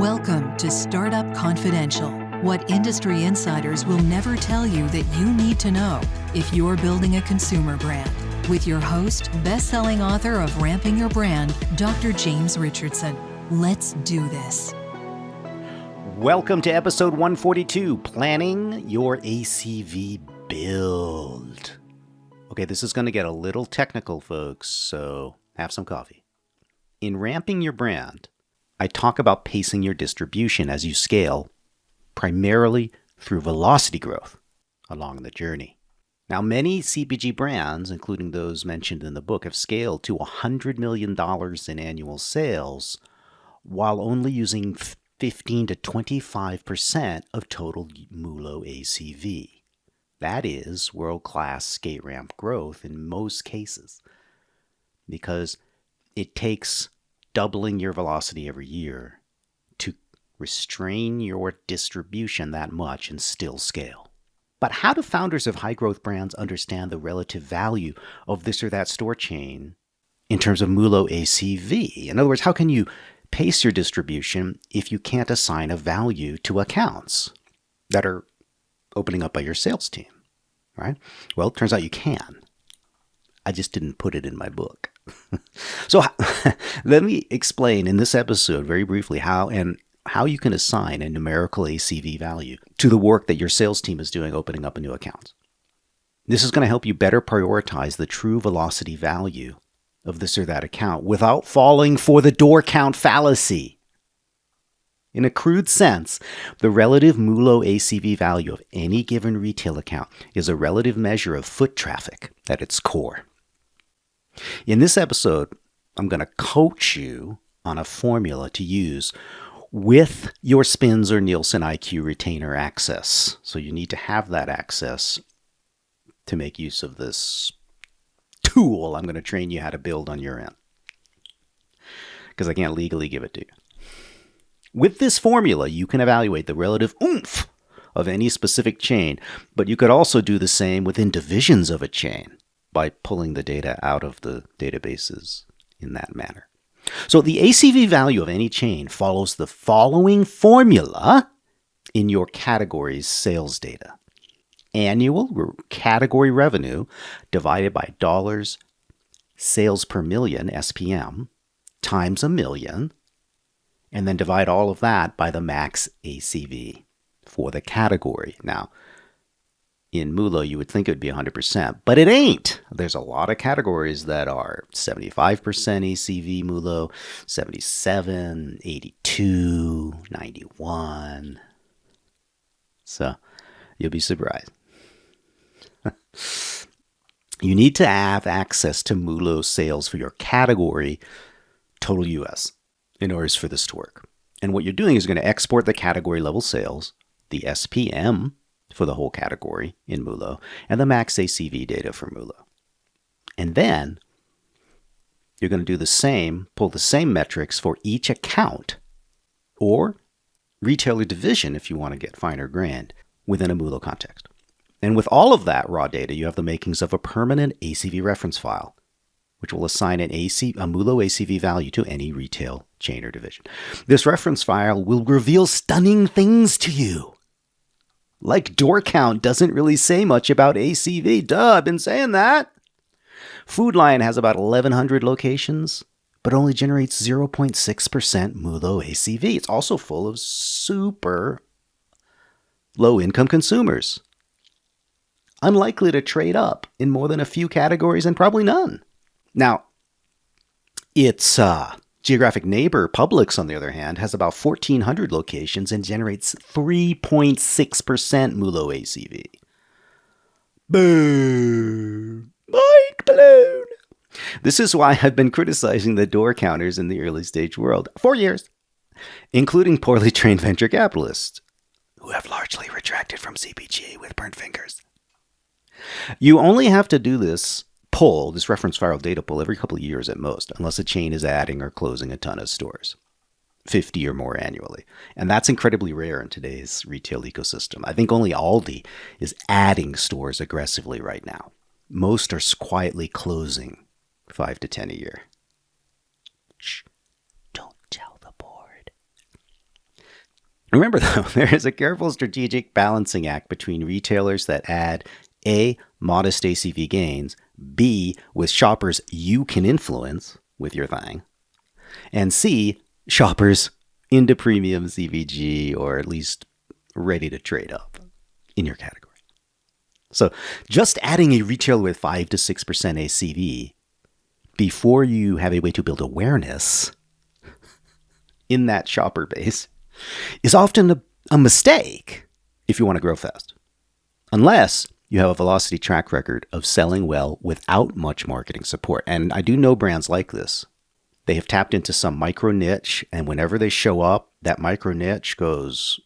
Welcome to Startup Confidential, what industry insiders will never tell you that you need to know if you're building a consumer brand. With your host, best-selling author of Ramping Your Brand, Dr. James Richardson. Let's do this. Welcome to episode 142, Planning Your ACV Build. Okay, this is going to get a little technical, folks, so have some coffee. In Ramping Your Brand, I talk about pacing your distribution as you scale, primarily through velocity growth along the journey. Now, many CPG brands, including those mentioned in the book, have scaled to $100 million in annual sales while only using 15 to 25% of total MULO ACV. That is world-class skate ramp growth in most cases, because it takes doubling your velocity every year to restrain your distribution that much and still scale. But how do founders of high-growth brands understand the relative value of this or that store chain in terms of MULO ACV? In other words, how can you pace your distribution if you can't assign a value to accounts that are opening up by your sales team, right? Well, it turns out you can. I just didn't put it in my book. So let me explain in this episode very briefly how you can assign a numerical ACV value to the work that your sales team is doing opening up a new account. This is going to help you better prioritize the true velocity value of this or that account without falling for the door count fallacy. In a crude sense, the relative MULO ACV value of any given retail account is a relative measure of foot traffic at its core. In this episode, I'm going to coach you on a formula to use with your SPINS or NIelsen IQ retainer access. So you need to have that access to make use of this tool I'm going to train you how to build on your end, because I can't legally give it to you. With this formula, you can evaluate the relative oomph of any specific chain, but you could also do the same within divisions of a chain by pulling the data out of the databases in that manner. So the ACV value of any chain follows the following formula in your category's sales data. Annual category revenue divided by dollars sales per million, SPM, times a million, and then divide all of that by the max ACV for the category. Now, in MULO, you would think it would be 100%, but it ain't. There's a lot of categories that are 75% ACV MULO, 77, 82, 91. So you'll be surprised. You need to have access to MULO sales for your category, total US, in order for this to work. And what you're doing is going to export the category level sales, the SPM for the whole category in MULO, and the max ACV data for MULO. And then you're going to do the same, pull the same metrics for each account or retailer division if you want to get finer grained within a MULO context. And with all of that raw data, you have the makings of a permanent ACV reference file, which will assign a MULO ACV value to any retail chain or division. This reference file will reveal stunning things to you. Like door count doesn't really say much about ACV. Duh, I've been saying that. Food Lion has about 1,100 locations, but only generates 0.6% MULO ACV. It's also full of super low-income consumers, unlikely to trade up in more than a few categories and probably none. Now, its geographic neighbor, Publix, on the other hand, has about 1,400 locations and generates 3.6% MULO ACV. Boom! Mind blown! This is why I've been criticizing the door counters in the early stage world for years, including poorly trained venture capitalists who have largely retracted from CPG with burnt fingers. You only have to do this reference file data pull every couple of years at most, unless a chain is adding or closing a ton of stores, 50 or more annually. And that's incredibly rare in today's retail ecosystem. I think only Aldi is adding stores aggressively right now. Most are quietly closing 5 to 10 a year. Shh, don't tell the board. Remember, though, there is a careful strategic balancing act between retailers that add A, modest ACV gains, B, with shoppers you can influence with your thing, and C, shoppers into premium CVG or at least ready to trade up in your category. So just adding a retailer with 5 to 6% ACV before you have a way to build awareness in that shopper base is often a mistake if you want to grow fast, unless you have a velocity track record of selling well without much marketing support. And I do know brands like this. They have tapped into some micro niche, and whenever they show up, that micro niche goes,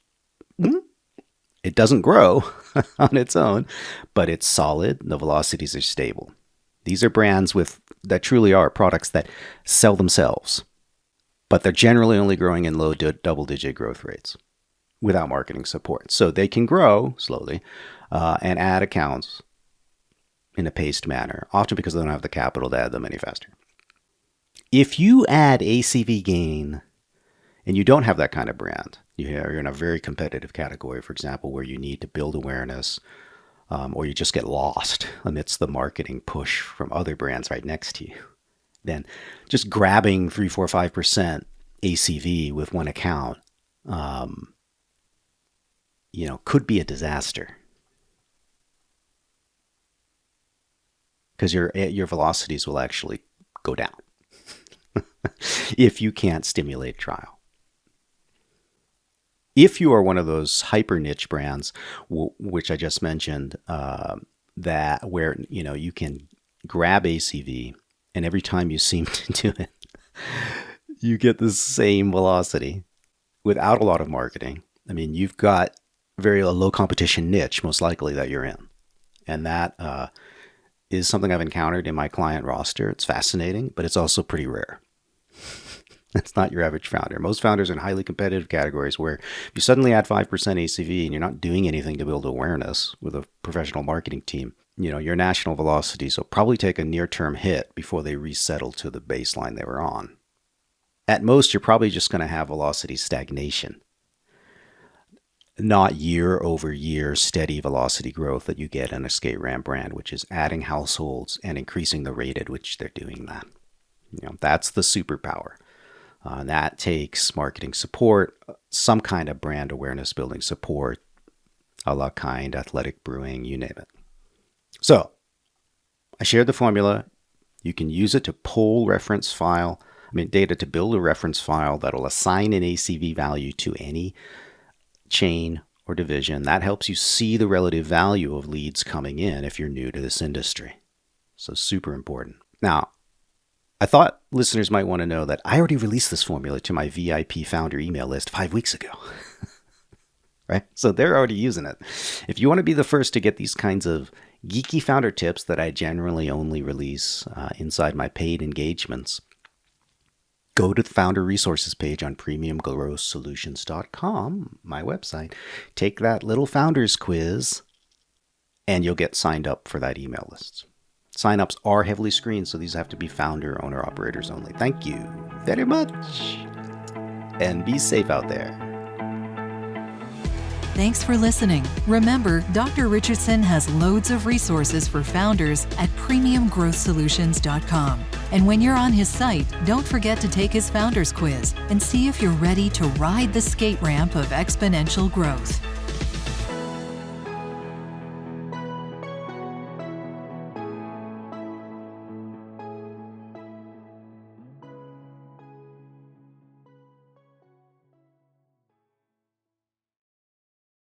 it doesn't grow on its own, but it's solid. The velocities are stable. These are brands that truly are products that sell themselves, but they're generally only growing in low double-digit growth rates without marketing support. So they can grow slowly and add accounts in a paced manner, often because they don't have the capital to add them any faster. If you add ACV gain and you don't have that kind of brand, you're in a very competitive category, for example, where you need to build awareness, or you just get lost amidst the marketing push from other brands right next to you, then just grabbing 3, 4, 5% ACV with one account, could be a disaster, because your velocities will actually go down if you can't stimulate trial. If you are one of those hyper niche brands, which I just mentioned, that where you can grab ACV, and every time you seem to do it, you get the same velocity without a lot of marketing. I mean, you've got very low competition niche, most likely, that you're in, and that is something I've encountered in my client roster. It's fascinating, but it's also pretty rare. It's not your average founder. Most founders are in highly competitive categories where if you suddenly add 5% ACV and you're not doing anything to build awareness with a professional marketing team, your national velocities will probably take a near-term hit before they resettle to the baseline they were on. At most, you're probably just going to have velocity stagnation, not year-over-year steady velocity growth that you get in a skate ramp brand, which is adding households and increasing the rate at which they're doing that. That's the superpower. That takes marketing support, some kind of brand awareness building support, a la Kind, Athletic Brewing, you name it. So I shared the formula. You can use it to pull data to build a reference file that will assign an ACV value to any chain or division. That helps you see the relative value of leads coming in if you're new to this industry. So super important. Now, I thought listeners might want to know that I already released this formula to my VIP founder email list 5 weeks ago, right? So they're already using it. If you want to be the first to get these kinds of geeky founder tips that I generally only release inside my paid engagements, go to the founder resources page on premiumgrowthsolutions.com, my website, take that little founders quiz, and you'll get signed up for that email list. Signups are heavily screened, so these have to be founder, owner, operators only. Thank you very much. And be safe out there. Thanks for listening. Remember, Dr. Richardson has loads of resources for founders at premiumgrowthsolutions.com. And when you're on his site, don't forget to take his founders quiz and see if you're ready to ride the skate ramp of exponential growth.